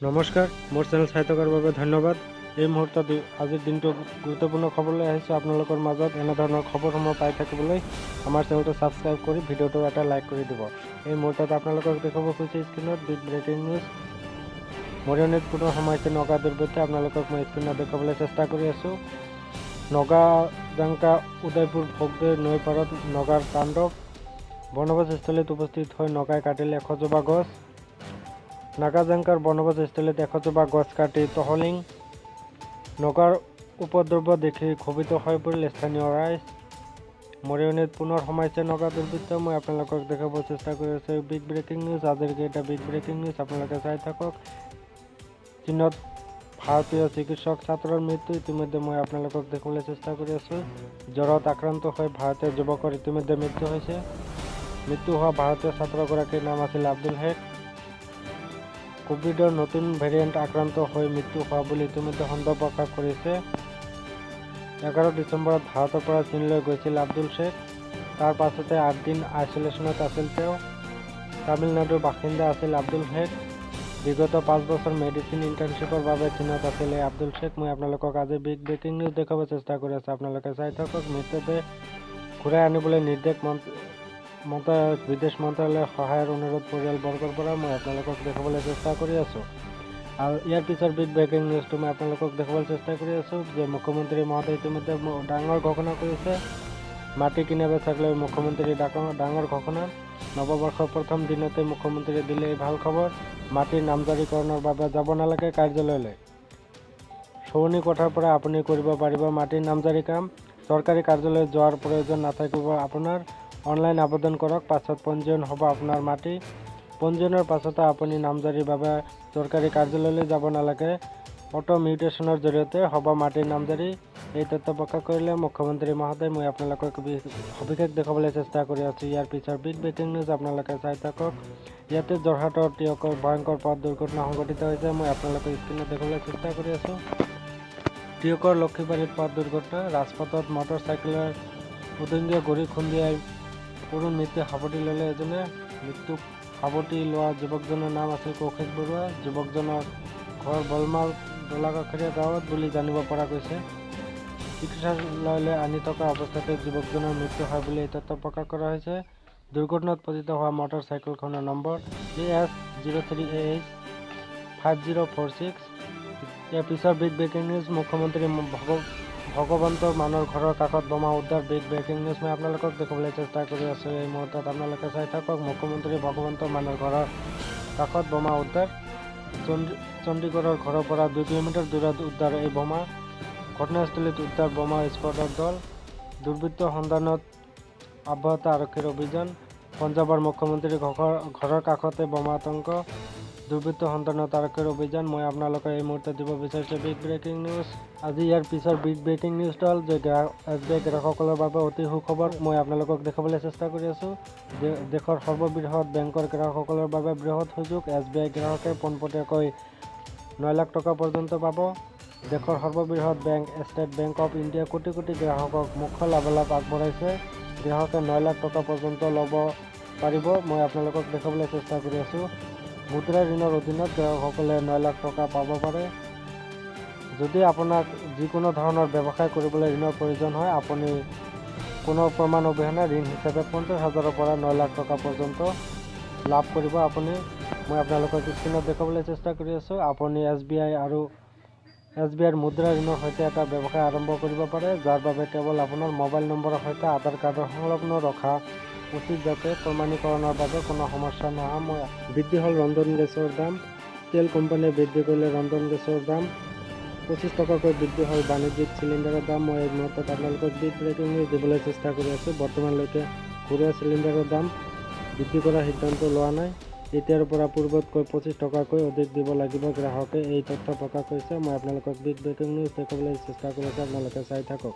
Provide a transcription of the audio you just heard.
নমস্কাৰ, মোৰ চেনেল চাই থকাৰ বাবে ধন্যবাদ। এই মুহূৰ্তত আজিৰ দিনটো গুৰুত্বপূৰ্ণ খবৰলৈ আহিছোঁ। আপোনালোকৰ মাজত এনেধৰণৰ খবৰসমূহ পাই থাকিবলৈ আমাৰ চেনেলটো ছাবস্ক্ৰাইব কৰি ভিডিঅ'টো এটা লাইক কৰি দিব। এই মুহূৰ্তত আপোনালোকক দেখাব খুজিছে স্ক্ৰীণত বিগ ব্ৰেকিং নিউজ। মৰিয়নিত পুনৰ সোমাইছে নগা দুৰ্বৃত্তই। আপোনালোকক মই স্ক্ৰীণত দেখাবলৈ চেষ্টা কৰি আছোঁ। নগা জাংকা উদয়পুৰ ভোগদেৰ নৈ পাৰত নগাৰ তাণ্ডৱ। বনভোজস্থলীত উপস্থিত হৈ নগাই কাটিলে 100 জোপা গছ। নাগাজাংকাৰ বনভোজস্থলীত 100 জোপা গছ কাটি টহলিং। নগাৰ উপদ্ৰৱ দেখি ক্ষোভিত হৈ পৰিল স্থানীয় ৰাইজ। মৰিয়নিত পুনৰ সোমাইছে নগা দুৰ্বৃত্ত। মই আপোনালোকক দেখাব চেষ্টা কৰি আছোঁ বিগ ব্ৰেকিং নিউজ। আজিৰ কেইটা বিগ ব্ৰেকিং নিউজ আপোনালোকে চাই থাকক। চীনত ভাৰতীয় চিকিৎসক ছাত্ৰৰ মৃত্যু ইতিমধ্যে মই আপোনালোকক দেখাবলৈ চেষ্টা কৰি আছোঁ। জ্বৰত আক্ৰান্ত হৈ ভাৰতীয় যুৱকৰ ইতিমধ্যে মৃত্যু হৈছে। মৃত্যু হোৱা ভাৰতীয় ছাত্ৰগৰাকীৰ নাম আছিল আব্দুল শেখ। কোভিডৰ নতুন ভেৰিয়েণ্ট আক্ৰান্ত হৈ মৃত্যু হোৱা বুলি ইতিমধ্যে সন্দেহ প্ৰকাশ কৰিছে। 11 ডিচেম্বৰত ভাৰতৰ পৰা চীনলৈ গৈছিল আব্দুল শেখ। তাৰ পাছতে 8 দিন আইচোলেশ্যনত আছিল তেওঁ। তামিলনাডুৰ বাসিন্দা আছিল আব্দুল শেখ। বিগত 5 বছৰ মেডিচিন ইণ্টাৰ্ণশ্বিপৰ বাবে চীনত আছিল এই আব্দুল শেখ। মই আপোনালোকক আজি বিগ ব্ৰেকিং নিউজ দেখাব চেষ্টা কৰি আছোঁ। আপোনালোকে চাই থাকক। মৃতদেহ ঘূৰাই আনিবলৈ নিৰ্দেশ বিদেশ মন্ত্ৰালয়ৰ সহায়ৰ অনুৰোধ পৰিয়ালবৰ্গৰ পৰা মই আপোনালোকক দেখাবলৈ চেষ্টা কৰি আছোঁ। আৰু ইয়াৰ পিছৰ বিগ ব্ৰেকিং নিউজটো মই আপোনালোকক দেখাবলৈ চেষ্টা কৰি আছোঁ যে মুখ্যমন্ত্ৰী মহোদয় ইতিমধ্যে ডাঙৰ ঘোষণা কৰিছে। মাটি কিনা বেচাক লৈ মুখ্যমন্ত্ৰীৰ ডাঙৰ ঘোষণা। নৱবৰ্ষৰ প্ৰথম দিনতে মুখ্যমন্ত্ৰীয়ে দিলে এই ভাল খবৰ। মাটিৰ নামজাৰিকৰণৰ বাবে যাব নালাগে কাৰ্যালয়লৈ। চৌনি কোঠাৰ পৰা আপুনি কৰিব পাৰিব মাটিৰ নামজাৰি কাম। চৰকাৰী কাৰ্যালয়ত যোৱাৰ প্ৰয়োজন নাথাকিব আপোনাৰ। অনলাইন আবেদন কৰক, পাছত পঞ্জীয়ন হ'ব আপোনাৰ মাটি। পঞ্জীয়নৰ পাছতে আপুনি নামজাৰিৰ বাবে চৰকাৰী কাৰ্যালয়লৈ যাব নালাগে। অটো মিউটেশ্যনৰ জৰিয়তে হ'ব মাটিৰ নামজাৰি। এই তথ্য প্ৰকাশ কৰিলে মুখ্যমন্ত্ৰী মহোদয়। মই আপোনালোকক সবিশেষ দেখাবলৈ চেষ্টা কৰি আছোঁ। ইয়াৰ পিছৰ বিগ ব্ৰেকিং নিউজ আপোনালোকে চাই থাকক। ইয়াতে যোৰহাটৰ টিয়কৰ ভয়ংকৰ পথ দুৰ্ঘটনা সংঘটিত হৈছে। মই আপোনালোকক স্ক্ৰীণত দেখাবলৈ চেষ্টা কৰি আছোঁ। টিয়কৰ লক্ষীবাৰীত পথ দুৰ্ঘটনা। ৰাজপথত মটৰ চাইকেলৰ উদংগীয় গুৰি খুন্দিয়াই কৰুণ মৃত্যু সাৱটি ল'লে এজনে। মৃত্যুক সাৱটি লোৱা যুৱকজনৰ নাম আছিল কৌশিক বৰুৱা। যুৱকজনৰ ঘৰ বলমাল দলাকাষৰীয়া গাঁৱত বুলি জানিব পৰা গৈছে। চিকিৎসালয়লৈ আনি থকা অৱস্থাতে যুৱকজনৰ মৃত্যু হয় বুলি এই তথ্য প্ৰকাশ কৰা হৈছে। দুৰ্ঘটনাত পতিত হোৱা মটৰ চাইকেলখনৰ নম্বৰ AS03AH 5046। ইয়াৰ পিছৰ বিগ ব্ৰেকিং নিউজ মুখ্যমন্ত্ৰী ভগৱন্ত মানৰ ঘৰৰ কাষত বোমা উদ্ধাৰ। বিগ ব্ৰেকিং নিউজ মই আপোনালোকক দেখাবলৈ চেষ্টা কৰি আছোঁ। এই মুহূৰ্তত আপোনালোকে চাই থাকক। মুখ্যমন্ত্ৰী ভগৱন্ত মানৰ ঘৰৰ কাষত বোমা উদ্ধাৰ। চণ্ডীগড়ৰ ঘৰৰ পৰা 2 কিলোমিটাৰ দূৰত উদ্ধাৰ এই বোমা। ঘটনাস্থলীত উদ্ধাৰ বোমা স্কোৱাডৰ দল। দুৰ্বৃত্ত সন্ধানত অব্যাহত আৰক্ষীৰ অভিযান। পঞ্জাৱৰ মুখ্যমন্ত্ৰীৰ ঘৰৰ কাষতে বোমা আতংক। দুৰ্বৃত্ত সন্ধানত আৰক্ষীৰ অভিযান। মই আপোনালোকে এই মুহূৰ্তত দিব বিচাৰিছোঁ বিগ ব্ৰেকিং নিউজ। আজি ইয়াৰ পিছৰ বিগ ব্ৰেকিং নিউজটো হ'ল যে SBI গ্ৰাহকসকলৰ বাবে অতি সুখবৰ। মই আপোনালোকক দেখাবলৈ চেষ্টা কৰি আছোঁ। দেশৰ সৰ্ববৃহৎ বেংকৰ গ্ৰাহকসকলৰ বাবে বৃহৎ সুযোগ। SBI গ্ৰাহকে পোনপটীয়াকৈ 9 লাখ টকা পৰ্যন্ত পাব। দেশৰ সৰ্ববৃহৎ bank state bank of India crore crore গ্ৰাহকক মুখ্য লাভালাভ আগবঢ়াইছে। গ্ৰাহকে 9 লাখ টকা পৰ্যন্ত ল'ব পাৰিব। মই আপোনালোকক দেখাবলৈ চেষ্টা কৰি আছোঁ। মুদ্ৰা ঋণৰ অধীনত গ্ৰাহকসকলে 9 লাখ টকা পাব পাৰে। যদি আপোনাক যিকোনো ধৰণৰ ব্যৱসায় কৰিবলৈ ঋণৰ প্ৰয়োজন হয়, আপুনি কোনো প্ৰমাণ অবিহনে ঋণ হিচাপে 50,000ৰ পৰা 9 লাখ টকা পৰ্যন্ত লাভ কৰিব আপুনি। মই আপোনালোকক স্ক্ৰীণত দেখাবলৈ চেষ্টা কৰি আছোঁ। আপুনি SBIৰ মুদ্ৰা ঋণৰ সৈতে এটা ব্যৱসায় আৰম্ভ কৰিব পাৰে, যাৰ বাবে কেৱল আপোনাৰ মোবাইল নম্বৰৰ সৈতে আধাৰ কাৰ্ডৰ সংলগ্ন ৰখা উচিত যাতে প্ৰমাণীকৰণৰ বাবে কোনো সমস্যা নহয়। বৃদ্ধি হ'ল ৰন্ধন গেছৰ দাম। তেল কোম্পানীয়ে বৃদ্ধি কৰিলে ৰন্ধন গেছৰ দাম। 25 টকাকৈ বৃদ্ধি হ'ল বাণিজ্যিক চিলিণ্ডাৰৰ দাম। মই এই মুহূৰ্তত আপোনালোকক বিগ ব্ৰেকিং নিউজ দিবলৈ চেষ্টা কৰি আছোঁ। বৰ্তমানলৈকে ঘৰুৱা চিলিণ্ডাৰৰ দাম বৃদ্ধি কৰাৰ সিদ্ধান্ত লোৱা নাই। এতিয়াৰ পৰা পূৰ্বতকৈ 25 টকাকৈ অধিক দিব লাগিব গ্ৰাহকে। এই তথ্য প্ৰকাশ কৰিছে। মই আপোনালোকক বিগ ব্ৰেকিং নিউজ দেখাবলৈ চেষ্টা কৰি আছোঁ। আপোনালোকে চাই থাকক।